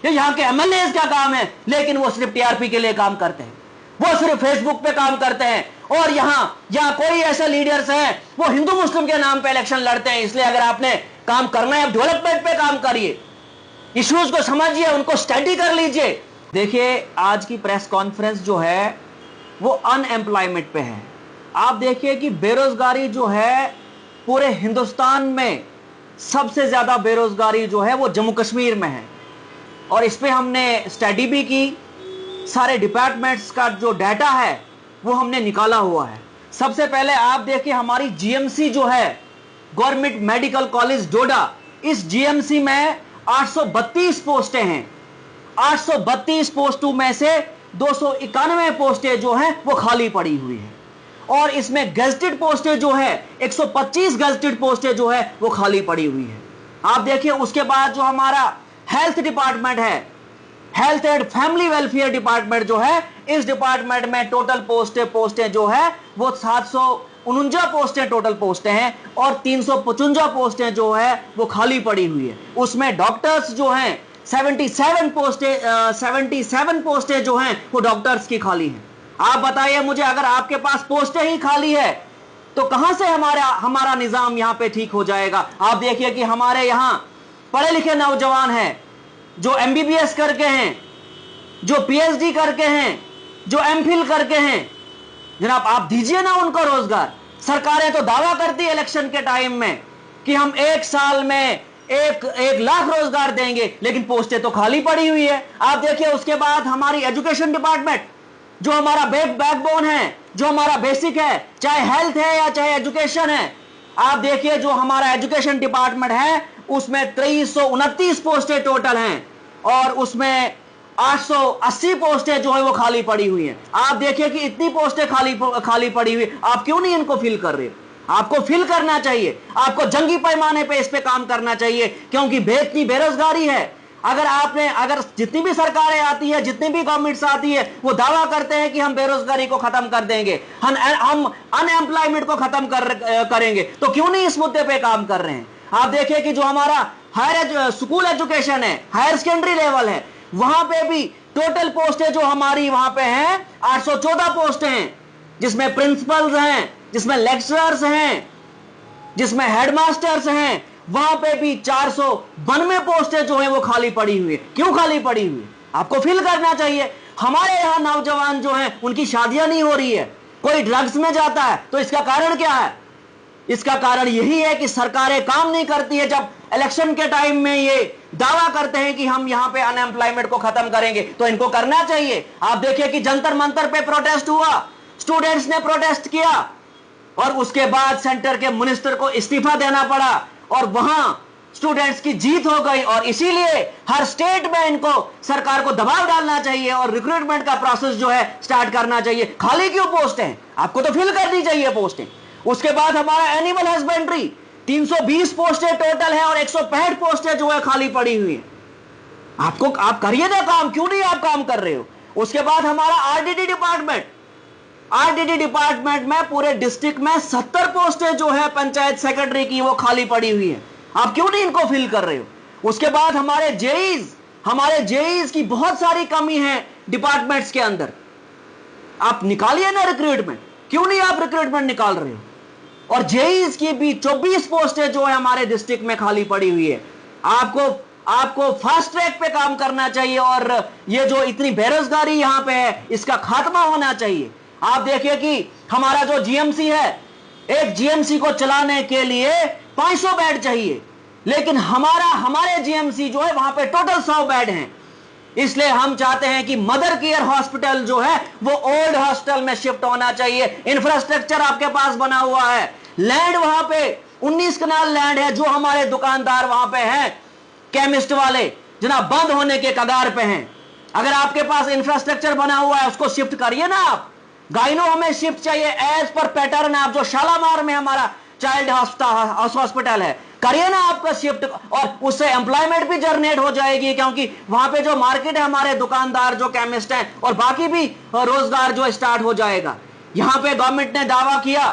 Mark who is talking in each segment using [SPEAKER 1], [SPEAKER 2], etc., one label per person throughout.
[SPEAKER 1] ये यहाँ के MLAs का काम है, लेकिन वो सिर्फ TRP के लिए काम करते हैं, वो सिर्फ फेसबुक पे काम करते हैं। और यहाँ कोई ऐसे लीडर्स हैं वो हिंदू मुस्लिम के नाम पे इलेक्शन लड़ते हैं। इसलिए अगर आपने काम करना है, डेवलपमेंट पे काम करिए, इश्यूज को समझिए, उनको स्टडी कर लीजिए। देखिए आज की प्रेस कॉन्फ्रेंस जो है वो अनएम्प्लॉयमेंट पे है। आप देखिए कि बेरोजगारी जो है पूरे हिंदुस्तान में सबसे ज्यादा बेरोजगारी जो है वो जम्मू कश्मीर में है, और इस पे हमने स्टडी भी की, सारे डिपार्टमेंट्स का जो डाटा है वो हमने निकाला हुआ है। सबसे पहले आप देखिए हमारी GMC जो है, गवर्नमेंट मेडिकल कॉलेज डोडा, इस GMC में 832 पोस्टें हैं। 832 पोस्टों में से 291 पोस्टें जो हैं वो खाली पड़ी हुई है, और इसमें गजेटेड पोस्टें जो है 125 गजेटेड पोस्टें जो है वो खाली पड़ी हुई है। आप देखिए उसके बाद जो हमारा हेल्थ डिपार्टमेंट है, health and family welfare department जो है, इस डिपार्टमेंट में टोटल पोस्टें जो है वो 749 पोस्टें टोटल पोस्टें हैं, और 355 पोस्टें जो है वो खाली पड़ी हुई है। उसमें डॉक्टर्स जो हैं 77 पोस्टें जो हैं वो डॉक्टर्स की खाली हैं। आप बताइए मुझे, अगर आपके पास पोस्टें ही खाली है तो कहां से हमारा निजाम यहां पे ठीक हो जाएगा। आप देखिए कि हमारे यहां पढ़े लिखे नौजवान हैं जो MBBS करके हैं, जो PhD करके हैं, जो MPhil करके हैं, जनाब आप दीजिए ना उनको रोजगार। सरकारें तो दावा करती है इलेक्शन के टाइम में कि हम 1 साल में 1 लाख रोजगार देंगे, लेकिन पोस्टें तो खाली पड़ी हुई है। आप देखिए उसके बाद हमारी एजुकेशन डिपार्टमेंट जो हमारा बैकबोन है, जो हमारा बेसिक है, चाहे हेल्थ है या चाहे एजुकेशन है। आप देखिए जो हमारा एजुकेशन डिपार्टमेंट है उसमें 2329 पोस्टें टोटल हैं, और उसमें 880 पोस्टें जो है वो खाली पड़ी हुई हैं। आप देखिए कि इतनी पोस्टें खाली पड़ी हुई, आप क्यों नहीं इनको फिल कर रहे? आपको फिल करना चाहिए, आपको जंगी पैमाने पे इस पे काम करना चाहिए, क्योंकि इतनी बेरोजगारी है। अगर जितनी भी सरकारें आती है, जितनी भी गवर्नमेंट्स आती है, वो दावा करते हैं कि हम बेरोजगारी को खत्म कर देंगे, हम अनएम्प्लॉयमेंट को खत्म करेंगे, तो क्यों नहीं इस मुद्दे पे काम कर रहे हैं? आप देखिए कि जो हमारा हायर स्कूल एजुकेशन है, हायर सेकेंडरी लेवल है, वहां पे भी टोटल पोस्टें जो हमारी वहां पे हैं 814 पोस्टें हैं, जिसमें प्रिंसिपल्स हैं, जिसमें लेक्चरर्स हैं, जिसमें हेडमास्टर्स हैं। वहां पे भी 492 पोस्टें जो है वो खाली पड़ी हुई है। क्यों खाली पड़ी हुई है? आपको फिल करना चाहिए। हमारे यहाँ नौजवान जो हैं उनकी शादियां नहीं हो रही है, कोई ड्रग्स में जाता है, तो इसका कारण क्या है? इसका कारण यही है कि सरकारें काम नहीं करती है। जब इलेक्शन के टाइम में ये दावा करते हैं कि हम यहाँ पे अनएम्प्लॉयमेंट को खत्म करेंगे, तो इनको करना चाहिए। आप देखिए कि जंतर मंतर पे प्रोटेस्ट हुआ, स्टूडेंट्स ने प्रोटेस्ट किया, और उसके बाद सेंटर के मिनिस्टर को इस्तीफा देना पड़ा, और वहां स्टूडेंट्स की जीत हो गई। और इसीलिए हर स्टेट में इनको सरकार को दबाव डालना चाहिए और रिक्रूटमेंट का प्रोसेस जो है स्टार्ट करना चाहिए। खाली क्यों पोस्ट है? आपको तो फिल करनी चाहिए पोस्टें। उसके बाद हमारा एनिमल हस्बेंड्री 320 पोस्टें टोटल है, और 165 पोस्टें जो है खाली पड़ी हुई है। आप करिए ना काम, क्यों नहीं आप काम कर रहे हो? उसके बाद हमारा आरडीडी डिपार्टमेंट में पूरे डिस्ट्रिक्ट में 70 पोस्टें जो है पंचायत सेक्रेटरी की वो खाली पड़ी हुई है। आप क्यों नहीं इनको फिल कर रहे हो? उसके बाद हमारे जेईज की बहुत सारी कमी है डिपार्टमेंट्स के अंदर। आप निकालिए ना रिक्रूटमेंट, क्यों नहीं आप रिक्रूटमेंट निकाल रहे हो? और जेईज की भी 24 पोस्टें जो है हमारे डिस्ट्रिक्ट में खाली पड़ी हुई है। आपको फास्ट ट्रैक पे काम करना चाहिए, और ये जो इतनी बेरोजगारी यहां पे है इसका खात्मा होना चाहिए। आप देखिए कि हमारा जो जीएमसी है, एक जीएमसी को चलाने के लिए 500 बेड चाहिए, लेकिन हमारे जीएमसी जो है वहां पे टोटल 100 बेड हैं। इसलिए हम चाहते हैं कि मदर केयर हॉस्पिटल जो है वो ओल्ड हॉस्पिटल में शिफ्ट होना चाहिए। इंफ्रास्ट्रक्चर आपके पास बना हुआ है, लैंड वहां पे 19 कनाल लैंड है, जो हमारे दुकानदार वहां पे हैं, केमिस्ट वाले जनाब बंद होने के कगार पे हैं। अगर आपके पास इंफ्रास्ट्रक्चर बना हुआ है उसको शिफ्ट करिए ना आप। गाइनो हमें शिफ्ट चाहिए एज पर पैटर्न। आप जो शालामार में हमारा चाइल्ड हॉस्पिटल है, करिए ना आपका शिफ्ट, और उससे एम्प्लॉयमेंट भी जनरेट हो जाएगी, क्योंकि वहां पे जो मार्केट है हमारे दुकानदार जो केमिस्ट हैं और बाकी भी रोजगार जो स्टार्ट हो जाएगा। यहां पे गवर्नमेंट ने दावा किया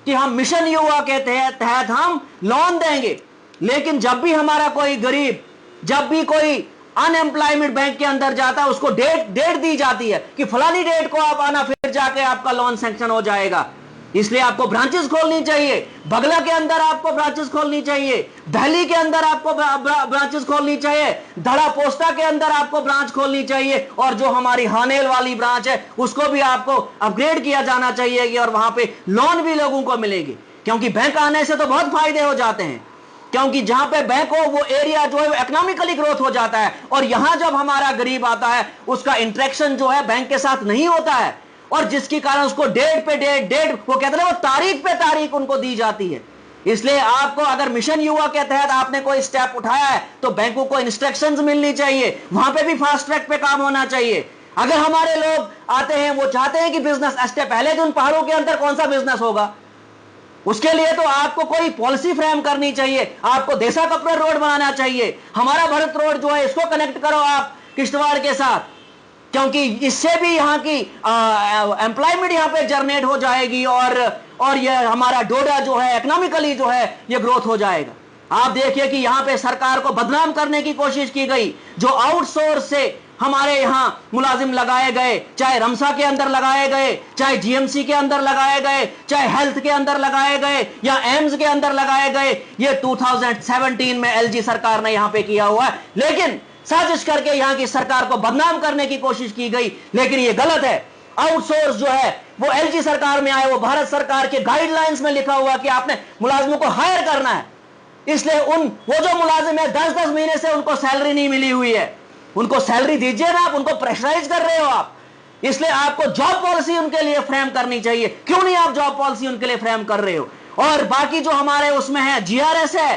[SPEAKER 1] कि हम मिशन युवा के तहत हम लोन देंगे, लेकिन जब भी हमारा कोई गरीब, जब भी कोई अनएम्प्लॉयमेंट बैंक के अंदर जाता है, उसको डेट दी जाती है कि फलानी डेट को आप आना, फिर जाके आपका लोन सैंक्शन हो जाएगा। इसलिए आपको ब्रांचेस खोलनी चाहिए। बगला के अंदर आपको ब्रांचेस खोलनी चाहिए, दिल्ली के अंदर आपको ब्रांचेस खोलनी चाहिए, धड़ा पोस्टा के अंदर आपको ब्रांच खोलनी चाहिए, और जो हमारी हानेल वाली ब्रांच है उसको भी आपको अपग्रेड किया जाना चाहिए, और वहां पे लोन भी लोगों को मिलेगी। क्योंकि बैंक आने से तो बहुत फायदे हो जाते हैं, क्योंकि जहां पे बैंक हो वो एरिया जो है इकोनॉमिकली ग्रोथ हो जाता है, और यहां जब हमारा गरीब आता है उसका इंटरेक्शन जो है बैंक के साथ नहीं होता है, और जिसके कारण उसको डेट पे डेट वो कहते हैं वो तारीख पे तारीख उनको दी जाती है। इसलिए आपको अगर मिशन युवा के तहत आपने कोई स्टेप उठाया है तो बैंकों को इंस्ट्रक्शंस मिलनी चाहिए, वहां पे भी फास्ट ट्रैक पे काम होना चाहिए। अगर हमारे लोग आते हैं वो चाहते हैं कि बिजनेस स्टेप, पहले दिन पहाड़ों के अंदर कौन सा बिजनेस होगा, उसके लिए तो आपको कोई पॉलिसी फ्रेम करनी चाहिए। आपको देसा कपड़ा रोड बनाना चाहिए, हमारा भारत रोड जो है इसको कनेक्ट करो आप किश्तवाड़ के साथ, क्योंकि इससे भी यहाँ की एम्प्लॉयमेंट यहाँ पे जनरेट हो जाएगी, और ये हमारा डोडा जो है इकोनॉमिकली जो है ये ग्रोथ हो जाएगा। आप देखिए कि यहाँ पे सरकार को बदनाम करने की कोशिश की गई, जो आउटसोर्स से हमारे यहाँ मुलाजिम लगाए गए, चाहे रमसा के अंदर लगाए गए, चाहे जीएमसी के अंदर लगाए गए, चाहे हेल्थ के अंदर लगाए गए, या एम्स के अंदर लगाए गए, ये 2017 में एलजी सरकार ने यहाँ पे किया हुआ है। लेकिन साजिश करके यहाँ की सरकार को बदनाम करने की कोशिश की गई, लेकिन ये गलत है। आउटसोर्स जो है वो एलजी सरकार में आए, वो भारत सरकार के गाइडलाइंस में लिखा हुआ कि आपने मुलाजिमों को हायर करना है। इसलिए वो जो मुलाजिम है 10-10 महीने से उनको सैलरी नहीं मिली हुई है, उनको सैलरी दीजिए ना, आप उनको प्रेशराइज कर रहे हो आप। इसलिए आपको जॉब पॉलिसी उनके लिए फ्रेम करनी चाहिए। क्यों नहीं आप जॉब पॉलिसी उनके लिए फ्रेम कर रहे हो? और बाकी जो हमारे उसमें है, जीआरएस है,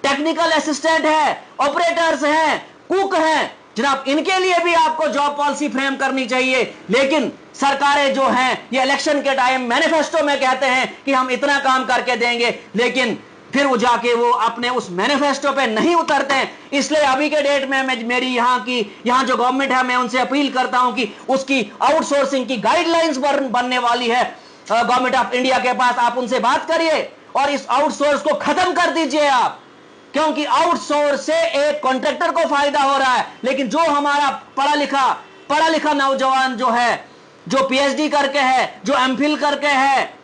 [SPEAKER 1] टेक्निकल असिस्टेंट है, ऑपरेटर्स हैं, कुक हैं, जनाब इनके लिए भी आपको जॉब पॉलिसी फ्रेम करनी चाहिए। लेकिन सरकारें जो हैं ये इलेक्शन के टाइम मैनिफेस्टो में कहते हैं कि हम इतना काम करके देंगे, लेकिन फिर वो जाके वो अपने उस मैनिफेस्टो पे नहीं उतरते हैं। इसलिए अभी के डेट में मेरी यहाँ जो गवर्नमेंट है, मैं उनसे अपील करता हूं कि उसकी आउटसोर्सिंग की गाइडलाइंस बनने वाली है गवर्नमेंट ऑफ इंडिया के पास, आप उनसे बात करिए और इस आउटसोर्स को खत्म कर दीजिए आप, क्योंकि आउटसोर्स से एक कॉन्ट्रैक्टर को फायदा हो रहा है, लेकिन जो हमारा पढ़ा लिखा नौजवान जो है, जो पीएचडी करके है, जो एमफिल करके है,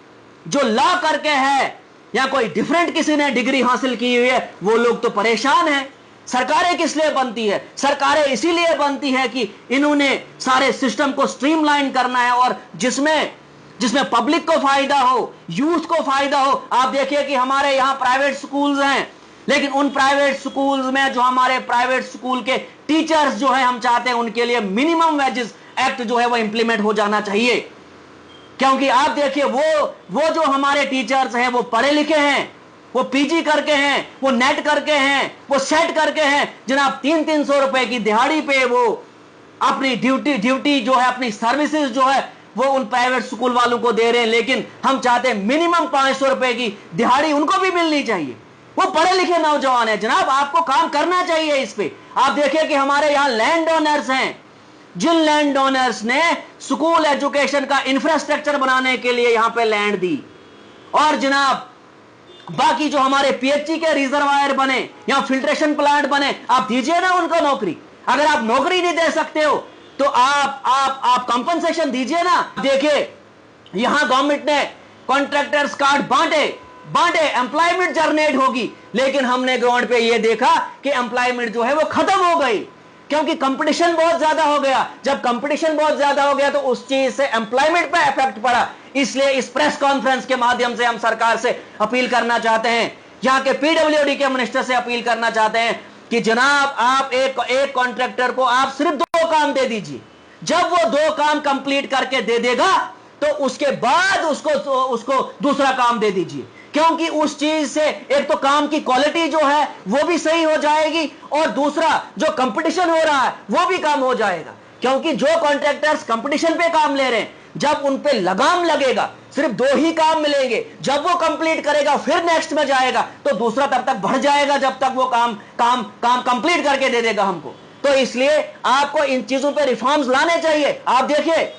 [SPEAKER 1] जो लॉ करके है, या कोई डिफरेंट किसी ने डिग्री हासिल की हुई है, वो लोग तो परेशान हैं। सरकारें किस लिए बनती है? सरकारें इसीलिए बनती है कि इन्होंने सारे सिस्टम को स्ट्रीमलाइन करना है, और जिसमें पब्लिक को फायदा हो, यूथ को फायदा हो। आप देखिए कि हमारे यहाँ प्राइवेट स्कूल्स हैं, लेकिन उन प्राइवेट स्कूल्स में जो हमारे प्राइवेट स्कूल के टीचर्स जो है, हम चाहते हैं उनके लिए मिनिमम वेजेस एक्ट जो है वो इंप्लीमेंट हो जाना चाहिए। क्योंकि आप देखिए वो जो हमारे टीचर्स हैं वो पढ़े लिखे हैं, वो पीजी करके हैं, वो नेट करके हैं, वो सेट करके हैं, जनाब 300-300 रुपए की दिहाड़ी पे वो अपनी ड्यूटी जो है, अपनी सर्विसेज जो है वो उन प्राइवेट स्कूल वालों को दे रहे हैं। लेकिन हम चाहते हैं मिनिमम 500 रुपए की दिहाड़ी उनको भी मिलनी चाहिए। वो पढ़े लिखे नौजवान है जनाब, आपको काम करना चाहिए इस पे। आप देखिए कि हमारे यहाँ लैंड ओनर्स हैं, जिन लैंड ओनर्स ने स्कूल एजुकेशन का इंफ्रास्ट्रक्चर बनाने के लिए यहां पे लैंड दी, और जनाब बाकी जो हमारे पीएचई के रिजर्वायर बने या फिल्ट्रेशन प्लांट बने, आप दीजिए ना उनको नौकरी। अगर आप नौकरी नहीं दे सकते हो तो आप कंपनसेशन दीजिए ना। देखिए यहां गवर्नमेंट ने कॉन्ट्रैक्टर्स कार्ड बांटे, एम्प्लॉयमेंट जनरेट होगी, लेकिन हमने ग्राउंड पे ये देखा कि एम्प्लॉयमेंट जो है वो खत्म हो गई, क्योंकि कंपटीशन बहुत ज्यादा हो गया। जब कंपटीशन बहुत ज्यादा हो गया तो उस चीज से एम्प्लॉयमेंट पे इफेक्ट पड़ा। इसलिए इस प्रेस कॉन्फ्रेंस के माध्यम से हम सरकार से अपील करना चाहते हैं, यहाँ के पीडब्ल्यूडी के मिनिस्टर से अपील करना चाहते हैं कि जनाब आप एक कॉन्ट्रैक्टर को आप सिर्फ 2 काम दे दीजिए। जब वो 2 काम कंप्लीट करके दे देगा तो उसके बाद उसको दूसरा काम दे दीजिए, क्योंकि उस चीज से एक तो काम की क्वालिटी जो है वो भी सही हो जाएगी, और दूसरा जो कंपटीशन हो रहा है वो भी कम हो जाएगा। क्योंकि जो कॉन्ट्रैक्टर्स कंपटीशन पे काम ले रहे हैं, जब उन पे लगाम लगेगा, सिर्फ 2 ही काम मिलेंगे, जब वो कंप्लीट करेगा फिर नेक्स्ट में जाएगा तो दूसरा तब तक बढ़ जाएगा जब तक वो काम कंप्लीट करके दे देगा हमको। तो इसलिए आपको इन चीजों पे रिफॉर्म्स लाने चाहिए। आप देखिए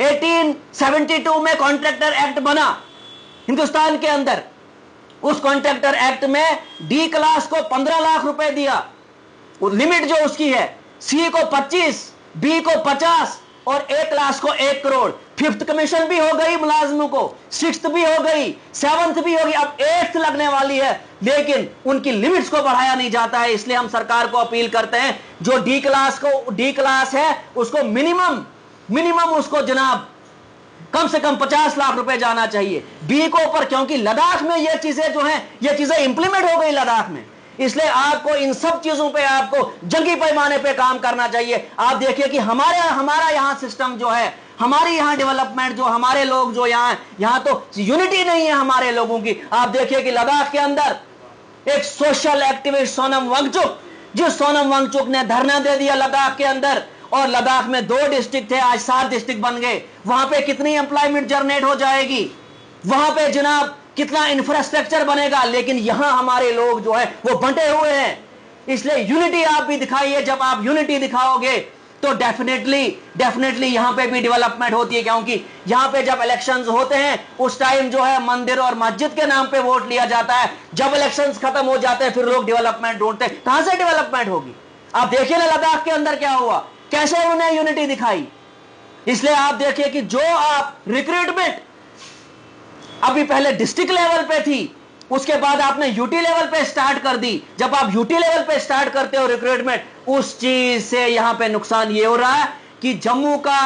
[SPEAKER 1] 1872 में कॉन्ट्रैक्टर एक्ट बना हिंदुस्तान के अंदर। उस कॉन्ट्रैक्टर एक्ट में डी क्लास को 15 लाख रुपए दिया, वो लिमिट जो उसकी है, सी को 25, बी को 50 और ए क्लास को 1 करोड़। 5th कमीशन भी हो गई मुलाजिमों को, 6th भी हो गई, 7th भी होगी, अब 8th लगने वाली है, लेकिन उनकी लिमिट्स को बढ़ाया नहीं जाता है। इसलिए हम सरकार को अपील करते हैं, जो डी क्लास है उसको मिनिमम उसको जनाब कम से कम 50 लाख रुपए जाना चाहिए। बी को ऊपर, क्योंकि लद्दाख में ये चीजें जो हैं, ये चीजें इंप्लीमेंट हो गई लद्दाख में, इसलिए आपको इन सब चीजों पे आपको जंगी पैमाने पे काम करना चाहिए। आप देखिए कि हमारा यहाँ सिस्टम जो है, हमारी यहाँ डेवलपमेंट जो, हमारे लोग जो यहाँ तो यूनिटी नहीं है हमारे लोगों की। आप देखिए कि लद्दाख के अंदर एक सोशल एक्टिविस्ट सोनम वांगचुक, जिस सोनम वांगचुक ने धरना दे दिया लद्दाख के अंदर, और लद्दाख में 2 डिस्ट्रिक्ट थे, आज 7 डिस्ट्रिक्ट बन गए। वहां पे कितनी एम्प्लॉयमेंट जनरेट हो जाएगी, वहां पे जनाब कितना इंफ्रास्ट्रक्चर बनेगा, लेकिन यहां हमारे लोग जो है वो बंटे हुए हैं। इसलिए यूनिटी आप भी दिखाइए। जब आप यूनिटी दिखाओगे तो डेफिनेटली यहां पे भी डेवलपमेंट होती है, क्योंकि यहां पे जब इलेक्शंस होते हैं उस टाइम जो है मंदिर और मस्जिद के नाम पे वोट लिया जाता है। जब इलेक्शंस खत्म हो जाते हैं फिर लोग डेवलपमेंट ढूंढते हैं। कहां से डेवलपमेंट होगी? आप देखिए ना लद्दाख के अंदर क्या हुआ, कैसे उन्होंने यूनिटी दिखाई। इसलिए आप देखिए कि जो आप रिक्रूटमेंट अभी पहले डिस्ट्रिक्ट लेवल पे थी, उसके बाद आपने यूटी लेवल पे स्टार्ट कर दी। जब आप यूटी लेवल पे स्टार्ट करते हो रिक्रूटमेंट, उस चीज से यहां पे नुकसान ये हो रहा है कि जम्मू का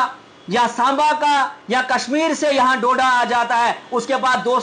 [SPEAKER 1] या सांबा का या कश्मीर से यहां डोडा आ जाता है, उसके बाद 2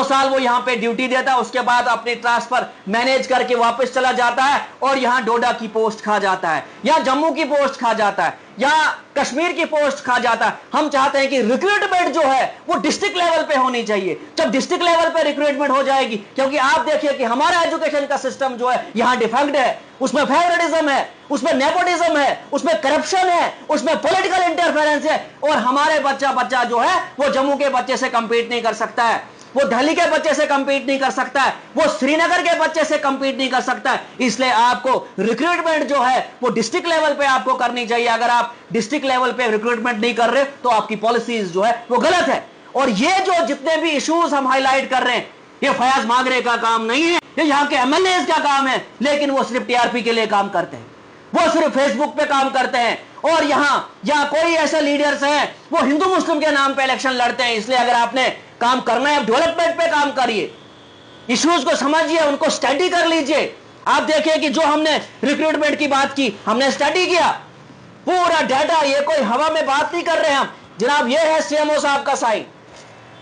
[SPEAKER 1] साल वो यहां पे ड्यूटी देता है, उसके बाद अपनी ट्रांसफर मैनेज करके वापस चला जाता है और यहां डोडा की पोस्ट खा जाता है, या जम्मू की पोस्ट खा जाता है, या कश्मीर की पोस्ट खा जाता है। हम चाहते हैं कि रिक्रूटमेंट जो है वो डिस्ट्रिक्ट लेवल पे होनी चाहिए। जब डिस्ट्रिक्ट लेवल पे रिक्रूटमेंट हो जाएगी, क्योंकि आप देखिए कि हमारा एजुकेशन का सिस्टम जो है यहां डिफेक्ट है, उसमें फेवरेटिज्म है, उसमें नेपोटिज्म है, उसमें करप्शन है, उसमें पॉलिटिकल इंटरफेरेंस है, और हमारे बच्चा जो है वो जम्मू के बच्चे से कंपीट नहीं कर सकता है, वो दिल्ली के बच्चे से कंपीट नहीं कर सकता है, वो श्रीनगर के बच्चे से कंपीट नहीं कर सकता है। इसलिए आपको रिक्रूटमेंट जो है वो डिस्ट्रिक्ट लेवल पे आपको करनी चाहिए। अगर आप डिस्ट्रिक्ट लेवल पे रिक्रूटमेंट नहीं कर रहे तो आपकी पॉलिसीज जो है वो गलत है। और ये जो जितने भी इश्यूज हम हाईलाइट कर रहे हैं, ये फयाज मागरे का काम नहीं है, ये यहाँ के एमएलए का काम है, लेकिन वो सिर्फ टीआरपी के लिए काम करते हैं, वो सिर्फ फेसबुक पे काम करते हैं। और यहाँ कोई ऐसे लीडर्स हैं वो हिंदू मुस्लिम के नाम पे इलेक्शन लड़ते हैं। इसलिए अगर आपने काम करना है, डेवलपमेंट पे काम करिए, इश्यूज को समझिए, उनको स्टडी कर लीजिए। आप देखिए कि जो हमने रिक्रूटमेंट की बात की, हमने स्टडी किया पूरा डाटा, ये कोई हवा में बात नहीं कर रहे हैं हम जनाब। ये है सीएमओ साहब का साइन,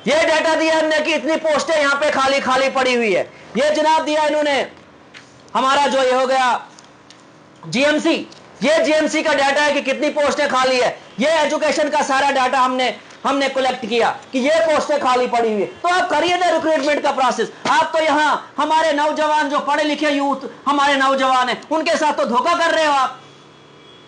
[SPEAKER 1] ये डाटा दिया हमने कि इतनी पोस्टें यहाँ पे खाली पड़ी हुई है। ये जनाब दिया इन्होंने हमारा जो ये हो गया जीएमसी, ये जीएमसी का डाटा है कि कितनी पोस्टें खाली है। ये एजुकेशन का सारा डाटा हमने कलेक्ट किया कि ये पोस्टें खाली पड़ी हुई है। तो आप करिए ना रिक्रूटमेंट का प्रोसेस। आप तो यहाँ हमारे नौजवान जो पढ़े लिखे यूथ हमारे नौजवान हैं, उनके साथ तो धोखा कर रहे हो आप।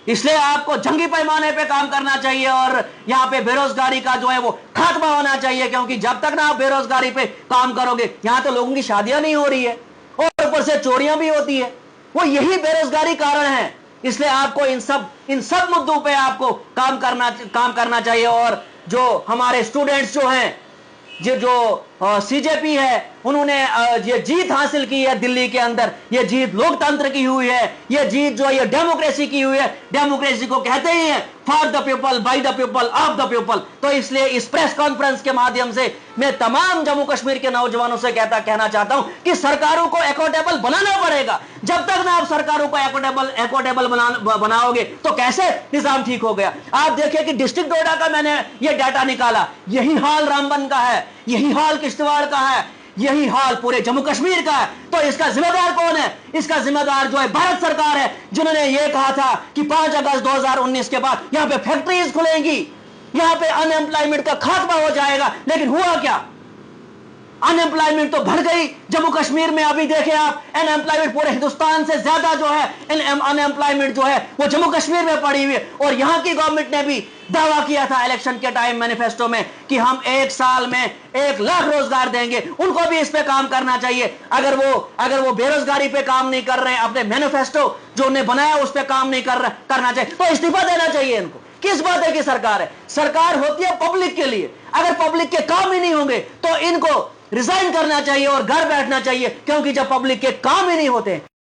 [SPEAKER 1] इसलिए आपको जंगी पैमाने पे काम करना चाहिए और यहाँ पे बेरोजगारी का जो है वो खात्मा होना चाहिए, क्योंकि जब तक ना आप बेरोजगारी पे काम करोगे, यहाँ तो लोगों की शादियां नहीं हो रही है और ऊपर से चोरियां भी होती है, वो यही बेरोजगारी कारण है। इसलिए आपको इन सब मुद्दों पे आपको काम करना चाहिए। और जो हमारे स्टूडेंट्स जो हैं, जो सीजेपी है, उन्होंने ये जीत हासिल की है दिल्ली के अंदर, ये जीत लोकतंत्र की हुई है, ये जीत जो है ये डेमोक्रेसी की हुई है। डेमोक्रेसी को कहते ही हैं for the people, by the people, of the people. तो इसलिए इस प्रेस कॉन्फ्रेंस के माध्यम से मैं तमाम जम्मू कश्मीर के नौजवानों से कहना चाहता हूं कि सरकारों को अकाउंटेबल बनाना पड़ेगा। जब तक ना आप सरकारों को अकाउंटेबल बनाओगे तो कैसे निजाम ठीक हो गया। आप देखिए कि डिस्ट्रिक्ट डोडा का मैंने ये डाटा निकाला, यही हाल रामबन का है, यही हाल किश्तवाड़ का है, यही हाल पूरे जम्मू कश्मीर का है। तो इसका जिम्मेदार कौन है? इसका जिम्मेदार जो है भारत सरकार है, जिन्होंने ये कहा था कि 5 अगस्त 2019 के बाद यहाँ पे फैक्ट्रीज खुलेंगी, यहाँ पे अनएम्प्लॉयमेंट का खात्मा हो जाएगा। लेकिन हुआ क्या? अनएम्प्लॉयमेंट तो बढ़ गई जम्मू कश्मीर में। अभी देखें आप, अनएम्प्लॉयमेंट पूरे हिंदुस्तान से ज्यादा जो है अनएम्प्लॉयमेंट जो है वो जम्मू कश्मीर में पड़ी हुई है। और यहाँ की गवर्नमेंट ने भी दावा किया था इलेक्शन के टाइम मैनिफेस्टो में कि हम 1 साल में 1 लाख रोजगार देंगे। उनको भी इस पे काम करना चाहिए। अगर वो बेरोजगारी पे काम नहीं कर रहे हैं, अपने मैनिफेस्टो जो उन्हें बनाया उस पे काम नहीं करना चाहिए, तो इस्तीफा देना चाहिए इनको। किस बात है कि सरकार है? सरकार होती है पब्लिक के लिए। अगर पब्लिक के काम ही नहीं होंगे तो इनको रिजाइन करना चाहिए और घर बैठना चाहिए, क्योंकि जब पब्लिक के काम ही नहीं होते